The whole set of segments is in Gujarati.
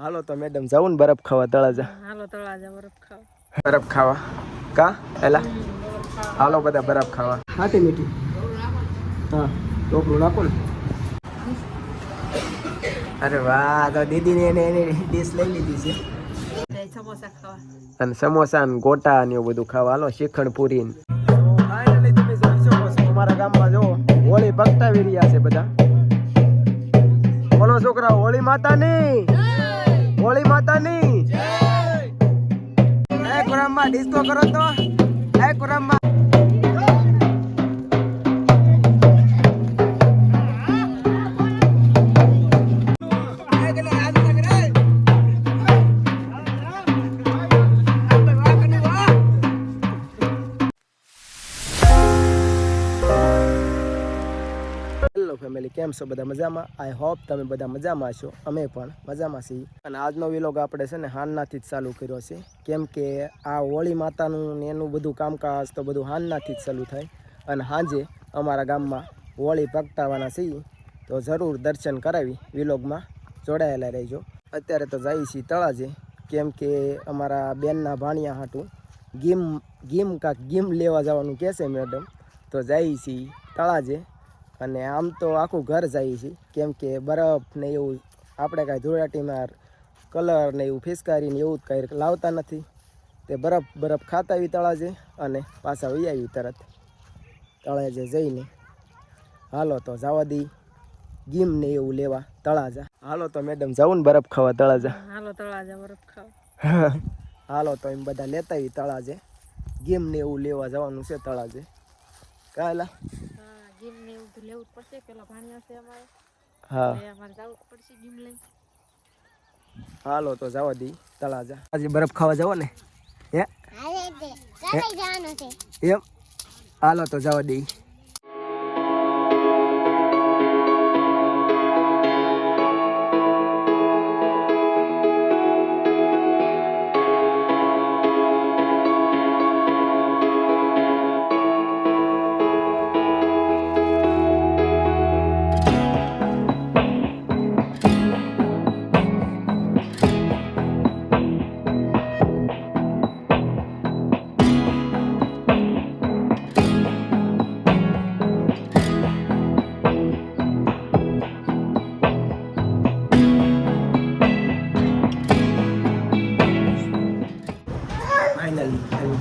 હાલો તો મેડમ જાવું ને બરફ ખાવા તળાજા. હાલો તળાજા બરફ ખાવા. બરફ ખાવા કા એલા હાલો બધા બરફ ખાવા. હાટી મીઠી હા ટોપલું નાખો ને. અરે વાહ તો દીદીને એની ડીશ લઈ લીધી છે. સમોસા ખાવા અને સમોસા ને ગોટા ને એવું બધું ખાવા. હાલો શ્રીખંડ પૂરી ફાઇનલી તમે જોઈ શકો છો અમારા ગામમાં જો હોળી પ્રગટાવી રહ્યા છે બધા. બોલો છોકરા હોળી માતાની હોળી માતાની એ કુરામમાં ડિસ્કો કરો તો એ કુરામમાં. ફેમિલી કેમ છો બધા મજામાં? આઈ હોપ તમે બધા મજામાં છો. અમે પણ મજામાં છીએ. અને આજનો વિલોગ આપણે છે ને હાનનાથી જ ચાલુ કર્યો છે, કેમ કે આ હોળી માતાનું ને એનું બધું કામકાજ તો બધું હાનનાથી જ ચાલુ થાય. અને સાંજે અમારા ગામમાં હોળી પ્રગટાવવાના છીએ, તો જરૂર દર્શન કરાવી વિલોગમાં જોડાયેલા રહેજો. અત્યારે તો જઈએ છીએ તળાજે, કેમ કે અમારા બેનના ભાણિયા હાટું ગીમ લેવા જવાનું કહેશે મેડમ, તો જઈએ છીએ તળાજે. અને આમ તો આખું ઘર જાય છે, કેમ કે બરફ ને એવું આપણે કાંઈ ધૂળાટીમાં કલર ને એવું ફિસકારીને એવું કાંઈ લાવતા નથી. તે બરફ ખાતા આવી તળાજે અને પાછા વહી આવી તરત તળાજે જઈને. હાલો તો જવા દઈ ગીમ ને એવું લેવા તળાજા. હાલો તો મેડમ જાવું ને બરફ ખાવા તળાજા. હાલો તળાજા બરફ ખાવા. હાલો તો એમ બધા લેતા આવી તળાજે. ગીમ ને એવું લેવા જવાનું છે તળાજે. કાલા ગીમ ને એવું તો લેવું જ પડશે, પેલા ભાણિયા છે અમારે. હા અમારે જવું પડશે ગીમ લઈ. હાલો તો જવા દી તળાજા. આજે બરફ ખાવા જવો ને હે એમ. હાલો તો જવા દઈ.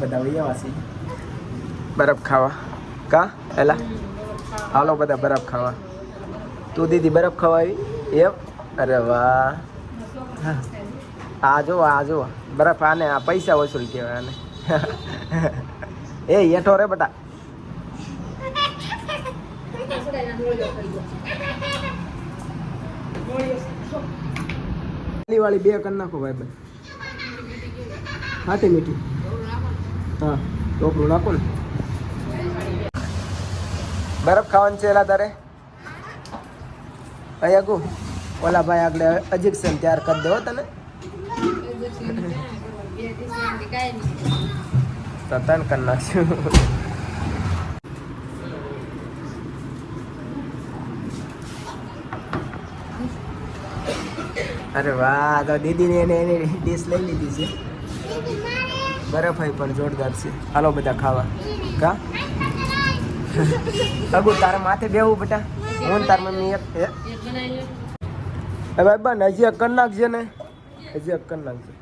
બધા વૈયાવાસી બરફ ખાવા કા એલા હાલો બધા બરફ ખાવા. તું દીદી બરફ ખાવા આવી એમ? અરે વાહ. આ જો બરફ આને આ પૈસા વસૂલ કહેવાય આને. એ હેઠો રે બટા. વાળી બે કરી નાખો ભાઈ ભાઈ. હાટી મીઠી હા ટોપલું નાખો ને. બરફ ખાવાનું છે એલા તારે? અહીંયા ગુ ઓલા ભાઈ આગળ ઇન્જેક્શન તૈયાર કરી દેવો તને. તન કરી નાખશું. અરે વાહ તો દીદીને એની ડીશ લઈ લીધી છે. બરફ હોય પણ જોરદાર છે. હાલો બધા ખાવા કા. અગુ તારા માથે બેવું બેટા. હું તાર મમ્મી એક ભાઈ બન હજી એક કરી નાખજે ને. હજી એક કરી નાખજે.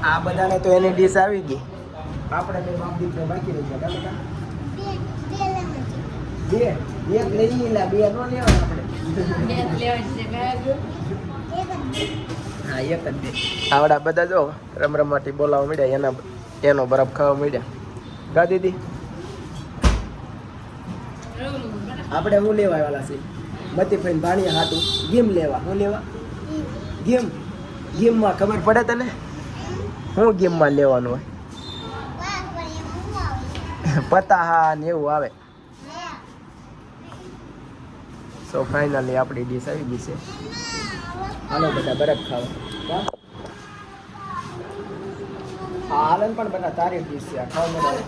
આ બધાને તો એની ડીશ આવી ગઈ. આપણે બે બાપ દીકરો બાકી રહી ગયા બેટા. બે એક લઈ લે, બે નો લેવા આપણે. હા એક જ દે. આવડા બધા જો રમરમાટી બોલાવવા મળ્યા, એનો બરફ ખાવા મળ્યા. કા દીદી આપણે શું લેવા આવેલા છે? મતી ફઈને ભાણિયા હાટું ગીમ લેવા. શું લેવા? ગીમમાં ખબર પડે તને શું ગીમમાં લેવાનું હોય? પતાહા ને એવું આવે. સો ફાઇનલી આપણી ડીશ આવી ગઈ છે. હાલો બધા બરફ ખાવા. હાલન પણ બધા તારી ડીશ છે. ખાવા મળે.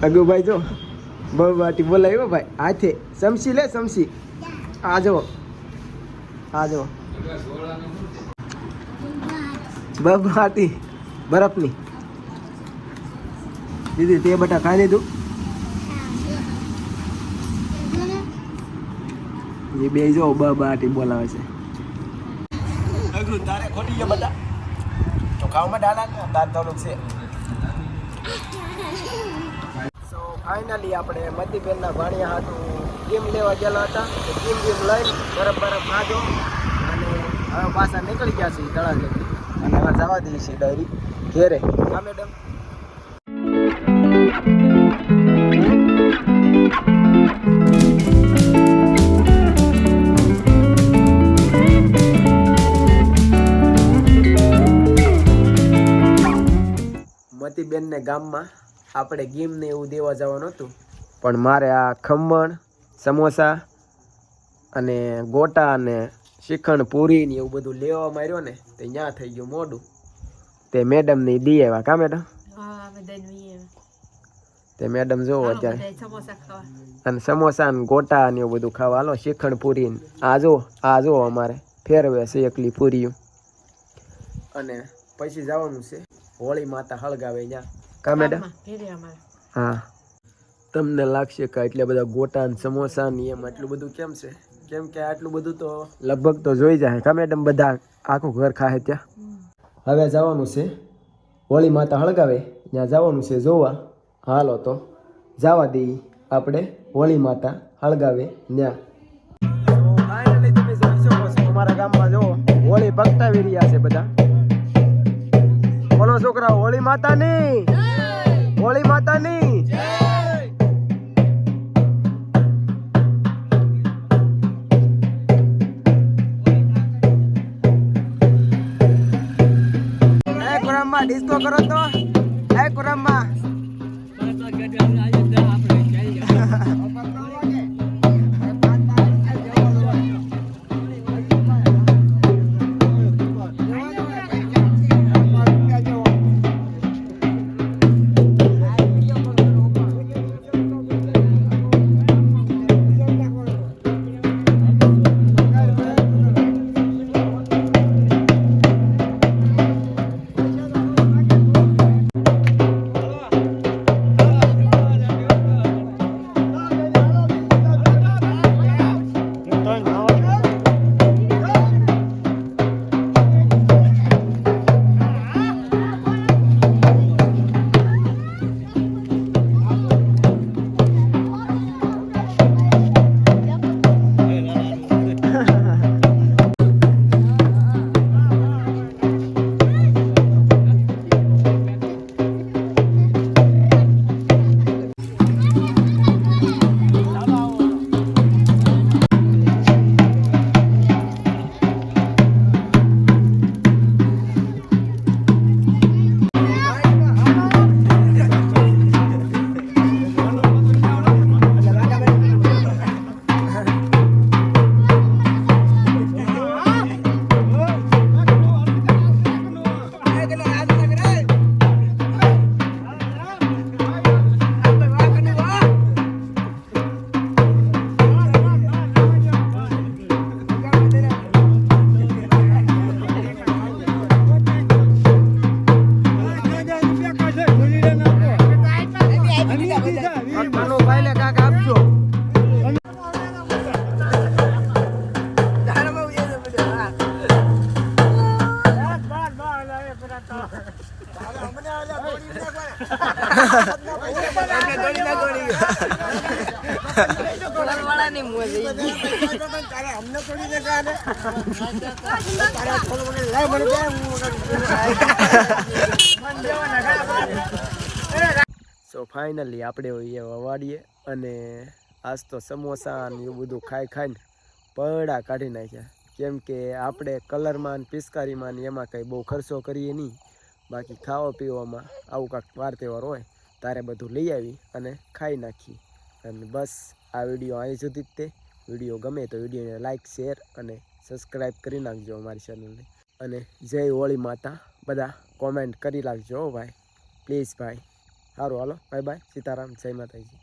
અગુભાઈ જો બબાટી બોલાવ્યો ભાઈ હાથે સમસી લે સમસી આ જો બબાટી બરફની દીદી તે બટા ખાઈ લીધું એ બે જો બબાટી બોલાવે છે તારે ખોટી છે બધા ચોખામાં ડાલા તાર થોડુંક છે સો ફાઇનલી આપણે મતીબેનના ભાણિયા હાથું ગેમ લેવા ગયેલા હતા ગેમ લઈને બરફ ખાધો અને હવે પાછા નીકળી ગયા છીએ તળાજેથી અને હવે જવા દઈએ છીએ ડાયરી ઘેરે હા મેડમ મતીબેનને ગામમાં આપણે ગેમને એવું દેવા જવાનું હતું પણ મારે આ ખમણ સમોસા અને ગોટા અને શ્રીખંડ પૂરી ને એવું બધું લેવા માર્યો ને તે ત્યાં થઈ ગયું મોડું તે મેડમને દી આવ્યા કા મેડમ તે મેડમ જોવો અત્યારે અને સમોસા ને ગોટા ને એવું બધું ખાવા હાલો શ્રીખંડ પૂરી આ જો અમારે ફેરવે છે એકલી પૂરીયું અને પછી જવાનું છે હોળી માતા હળગાવે ત્યાં કા મેડમ હા તમને લાગશે કે એટલા બધા ગોટા ને સમોસા ને એમ આટલું બધું કેમ છે કેમ કે આટલું બધું તો લગભગ તો જોઈ જાય કા મેડમ બધા આખું ઘર ખાય ત્યાં હવે જવાનું છે હોળી માતા હળગાવે ત્યાં જવાનું છે જોવા હાલો તો જવા દઈએ આપણે હોળી માતા હળગાવે ત્યાં ફાઇનલી તમે જોઈ શકો છો અમારા ગામમાં જો હોળી પ્રગટાવી રહ્યા છે બધા બોલો છોકરા હોળી માતાની હોળી માતાની કુરામમાં ડિસ્કો કરો તો કુરામમાં સો ફાઇનલી આપણે એ વવાડીએ અને આજ તો સમોસા ને એવું બધું ખાઈને પડા કાઢી નાખ્યા કેમ કે આપણે કલરમાં ને પિચકારીમાં ને એમાં કંઈ બહુ ખર્ચો કરીએ નહીં બાકી ખાવા પીવામાં આવું કાંઈક વાર તહેવાર હોય તારે બધું લઈ આવી અને ખાઈ નાખી અને બસ આ વિડીયો અહીં સુધી જ તે વિડીયો ગમે તો વિડીયોને લાઇક શેર અને સબસ્ક્રાઈબ કરી નાખજો અમારી ચેનલને અને જય હોળી માતા બધા કોમેન્ટ કરી નાખજો ભાઈ પ્લીઝ ભાઈ સારું હાલો બાય બાય સીતારામ જય માતાજી